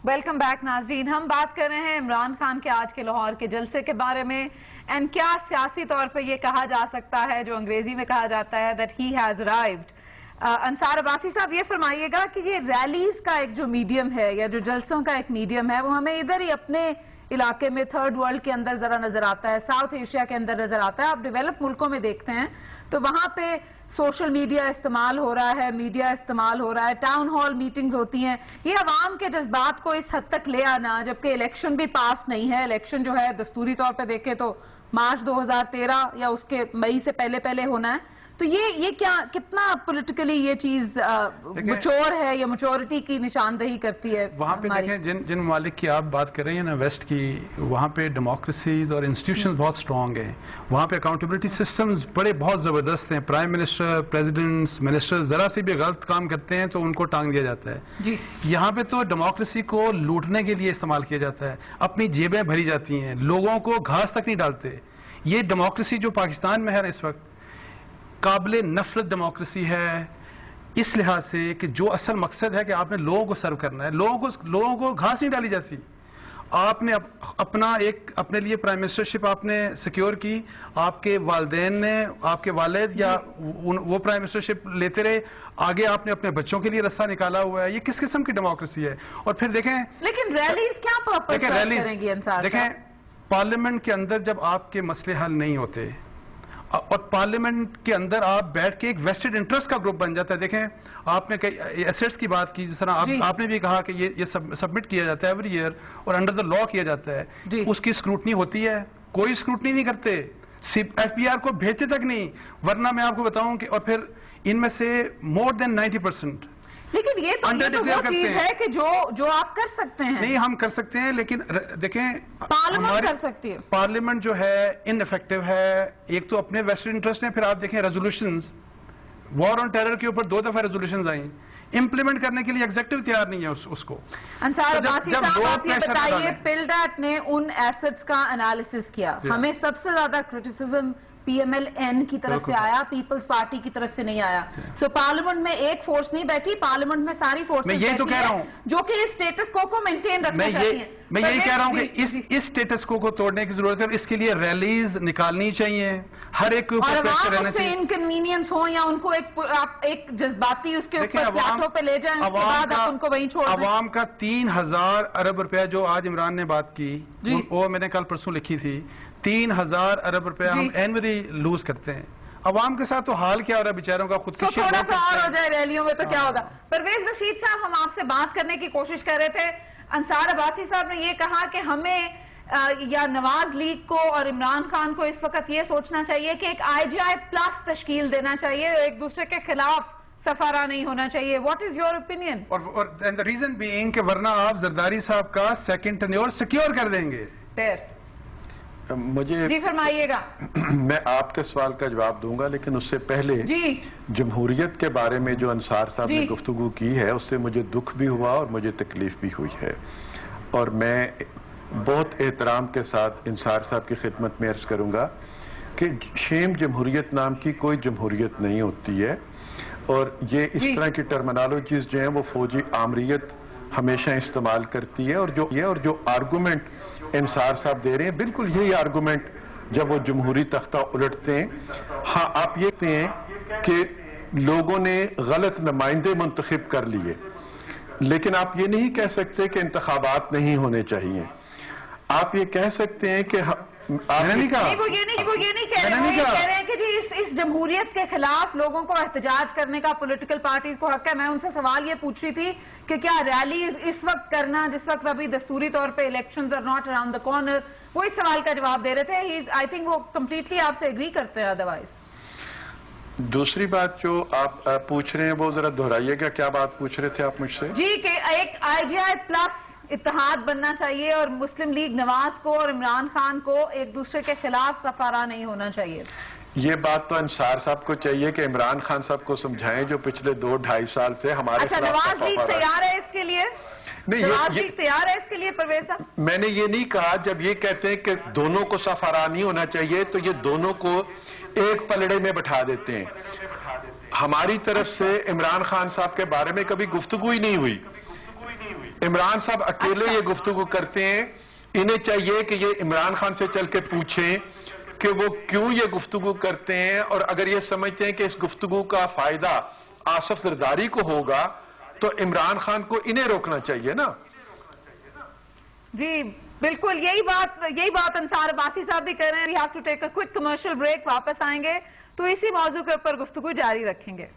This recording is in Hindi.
वेलकम बैक नाज़रीन। हम बात कर रहे हैं इमरान खान के आज के लाहौर के जलसे के बारे में। एंड क्या सियासी तौर पर यह कहा जा सकता है, जो अंग्रेजी में कहा जाता है that he has arrived. Ansar Abbasi साहब, ये फरमाइएगा कि ये रैलीज का एक जो मीडियम है या जो जलसों का एक मीडियम है, वो हमें इधर ही अपने इलाके में थर्ड वर्ल्ड के अंदर जरा नजर आता है, साउथ एशिया के अंदर नजर आता है। आप डेवलप मुल्कों में देखते हैं तो वहां पे सोशल मीडिया इस्तेमाल हो रहा है, मीडिया इस्तेमाल हो रहा है, टाउन हॉल मीटिंग्स होती हैं। ये अवाम के जज्बात को इस हद तक ले आना, जबकि इलेक्शन भी पास नहीं है। इलेक्शन जो है दस्तूरी तौर पर देखे तो मार्च 2013 या उसके मई से पहले पहले होना है। तो ये क्या कितना पॉलिटिकली ये चीज मैच्योर है या मैच्योरिटी की निशानदेही करती है? वहाँ पे देखें जिन ममालिक की आप बात कर रही हैं ना, वेस्ट की, वहाँ पे डेमोक्रेसीज और इंस्टीट्यूशंस बहुत स्ट्रांग हैं। वहाँ पे अकाउंटेबिलिटी सिस्टम्स बहुत ज़बरदस्त हैं। प्राइम मिनिस्टर, प्रेसिडेंट्स, मिनिस्टर ज़रा से भी गलत काम करते हैं तो उनको टांग दिया जाता है जी। यहाँ पे तो डेमोक्रेसी को लूटने के लिए इस्तेमाल किया जाता है, अपनी जेबें भरी जाती हैं, लोगों को घास तक नहीं डालते। ये डेमोक्रेसी जो पाकिस्तान में है इस वक्त काबिले नफरत डेमोक्रेसी है, इस लिहाज से कि जो असल मकसद है कि आपने लोगों को सर्व करना है, लोगों को घास नहीं डाली जाती। आपने अपने लिए प्राइम मिनिस्टरशिप आपने सिक्योर की, आपके वालिदैन ने, आपके वालिद या वो प्राइम मिनिस्टरशिप लेते रहे, आगे आपने अपने बच्चों के लिए रास्ता निकाला हुआ है। ये किस किस्म की डेमोक्रेसी है? और फिर देखें, लेकिन रैलीज क्या पर्पस करेंगी? देखें, पार्लियामेंट के अंदर जब आपके मसले हल नहीं होते और पार्लियामेंट के अंदर आप बैठ के एक वेस्टेड इंटरेस्ट का ग्रुप बन जाता है। देखें, आपने कई एसेट्स की बात की, जिस तरह आपने भी कहा कि ये सबमिट किया जाता है एवरी ईयर और अंडर द लॉ किया जाता है, उसकी स्क्रूटनी होती है? कोई स्क्रूटनी नहीं करते, एफबीआर को भेजते तक नहीं। वरना मैं आपको बताऊं कि और फिर इनमें से मोर देन 90%। लेकिन ये तो वो चीज है कि जो आप कर सकते हैं। नहीं, हम कर सकते हैं, लेकिन देखें, पार्लियामेंट कर सकती है। पार्लियामेंट जो है इनइफेक्टिव है। एक तो अपने वेस्टेड इंटरेस्ट है, फिर आप देखें रेजोल्यूशंस, वॉर ऑन टेरर के ऊपर 2 दफा रेजोल्यूशंस आई, इंप्लीमेंट करने के लिए एग्जीक्यूटिव तैयार नहीं है उसको। अंसार अब्बासी साहब, आप ये बताइए, पिलडैट ने उन एसेट्स का एनालिसिस किया, हमें सबसे ज्यादा क्रिटिसिज्म PMLN की तरफ से आया, पीपल्स पार्टी की तरफ से नहीं आया। सो पार्लियामेंट में एक फोर्स नहीं बैठी, पार्लियामेंट में सारी फोर्सेस बैठी। मैं यही तो कह रहा हूं, जो कि इस स्टेटस को मेंटेन रखना चाहती हैं। मैं यही कह रहा हूं कि इस स्टेटस को तोड़ने की जरूरत है और इसके लिए रैलीज निकालनी चाहिए, हर एक के ऊपर इनकन्वीनियंस हो या उनको एक जज्बाती उसके ऊपर प्लेटफॉर्म पे ले जाएं, उसके बाद आप उनको वहीं छोड़ दें। अवाम का 3000 अरब रुपया जो आज इमरान ने बात की, वो मैंने कल परसों लिखी थी, 3000 अरब रुपया हम एनुअली लूज करते हैं। अवाम के साथ तो हाल क्या हो रहा है बेचारों का? खुद थोड़ा सा और हो जाए रैलियों में तो क्या होगा? परवेज रशीद साहब, हम आपसे बात करने की कोशिश कर रहे थे। अंसार अब्बासी साहब ने ये कहा कि हमें या नवाज लीग को और इमरान खान को इस वक्त ये सोचना चाहिए कि एक IGI प्लस तश्कील देना चाहिए, एक दूसरे के खिलाफ सफारा नहीं होना चाहिए। What is your opinion? और द रीजन बीइंग कि वरना आप जरदारी साहब का सेकंड टेन्योर सिक्योर कर देंगे। मुझे जी फरमाइएगा। मैं आपके सवाल का जवाब दूंगा, लेकिन उससे पहले जमहूरियत के बारे में जो अंसार साहब ने गुफ्तगू की है, उससे मुझे दुख भी हुआ और मुझे तकलीफ भी हुई है। और मैं बहुत एहतराम के साथ अंसार साहब की खिदमत में अर्ज करूंगा कि शेम जमहूरियत नाम की कोई जमहूरियत नहीं होती है। और ये इस तरह की टर्मिनोलॉजीज जो हैं वो फौजी आमरीत हमेशा इस्तेमाल करती है। और जो आर्गूमेंट अंसार साहब दे रहे हैं, बिल्कुल यही आर्गूमेंट जब वो जमहूरी तख्ता उलटते हैं। हाँ, आप ये कहते हैं कि लोगों ने गलत नुमाइंदे मुंतखब कर लिए, लेकिन आप ये नहीं कह सकते कि इंतखाबात नहीं होने चाहिए। आप ये कह सकते हैं कि वो ये नहीं कह रहे, वो कह रहे हैं कि जी इस जमहूरियत के खिलाफ लोगों को एहतजाज करने का पॉलिटिकल पार्टीज को हक है। मैं उनसे सवाल ये पूछ रही थी कि क्या रैलीज इस वक्त करना, जिस वक्त अभी दस्तूरी तौर पे elections are not around the corner, वो इस सवाल का जवाब दे रहे थे। आई थिंक वो कंप्लीटली आपसे एग्री करते हैं। अदरवाइज दूसरी बात जो आप पूछ रहे हैं वो जरा दोहराइएगा, क्या बात पूछ रहे थे आप मुझसे? जी, कि एक IGI प्लस इत्तेहाद बनना चाहिए और मुस्लिम लीग नवाज को और इमरान खान को एक दूसरे के खिलाफ सफारा नहीं होना चाहिए। ये बात तो अंसार साहब को चाहिए कि इमरान खान साहब को समझाएं, जो पिछले 2-2.5 साल से हमारे नवाज लीग तैयार है इसके लिए? नहीं, नवाज लीग तैयार है इसके लिए? परवेज साहब, मैंने ये नहीं कहा। जब ये कहते हैं कि दोनों को सफारा नहीं होना चाहिए, तो ये दोनों को एक पलड़े में बैठा देते हैं। हमारी तरफ से इमरान खान साहब के बारे में कभी गुफ्तगू ही नहीं हुई। इमरान साहब अकेले ये गुफ्तगू करते हैं, इन्हें चाहिए कि ये इमरान खान से चल के पूछें कि वो क्यों ये गुफ्तगू करते हैं, और अगर ये समझते हैं कि इस गुफ्तगू का फायदा आसिफ जरदारी को होगा तो इमरान खान को इन्हें रोकना चाहिए ना। जी बिल्कुल, यही बात अंसार अब्बासी साहब भी कर रहे हैं। We have to take a quick commercial break, वापस आएंगे तो इसी मौजू के ऊपर गुफ्तगू जारी रखेंगे।